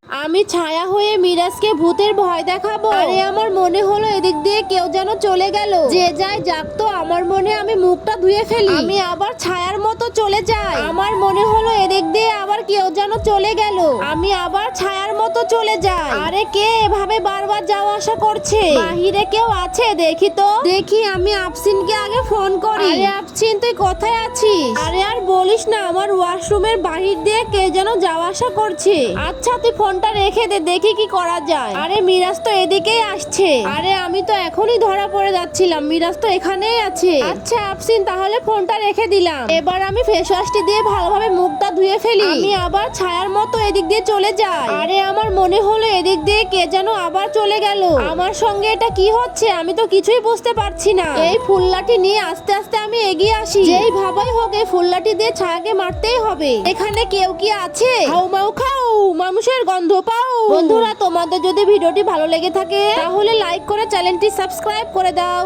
আমি ছায়া হয়ে মিরাজকে ভূতের ভয় দেখাবো। আরে আমার মনে হলো এদিক দিয়ে কেউ যেন চলে গেল। যে যায় যাক তো, আমার মনে আমি মুখটা ধুয়ে ফেলি। আমি আবার ছায়ার মতো চলে যাই। আমার মনে হলো এদিক দিয়ে আবার কেউ যেন চলে গেল। আমি আবার ছায়ার মতো চলে যাই। আরে কে এভাবে বারবার যাওয়া আসা করছে? বাহিরে কেউ আছে দেখি তো। দেখি আমি আফসিনকে আগে ফোন করি। আরে আফসিন, তুই কোথায় আছিস? আরে আর বলিস না, আমার ওয়াশরুমের বাহির দিয়ে কে যেন যাওয়া আসা করছে। আচ্ছা তুই ফোনটা রেখে দে, দেখি কি করা যায়। আরে মিরাজ তো এদিকেই আসছে। আরে আমি তো এখনই ধরা পড়ে যাচ্ছিলাম, মিরাজ তো এখানেই আছে। আচ্ছা আফসিন, তাহলে ফোনটা রেখে দিলাম। এবার আমি ফেস ওয়াশটি দিয়ে ভালোভাবে মুখটা ধুয়ে ফেলি। আমি আবার ছায়ার মতো এদিক দিয়ে চলে যাই। আরে আমার মনে হলো এদিক দিয়ে কে যেন আবার চলে গেল। আমার সঙ্গে এটা কি হচ্ছে? আমি তো কিছুই বুঝতে পারছি না। এই ফুললাটি নিয়ে আস্তে আস্তে আমি এগিয়ে আসি। যেই ভাবাই হোক এই ফুললাটি দিয়ে ছায়াকে মারতেই হবে। এখানে কেউ কি আছে? হাউ মাউ খাও, মানুষের গন্ধ পাও। বন্ধুরা, তোমাদের যদি ভিডিওটি ভালো লেগে থাকে তাহলে লাইক করে চ্যানেলটি সাবস্ক্রাইব করে দাও।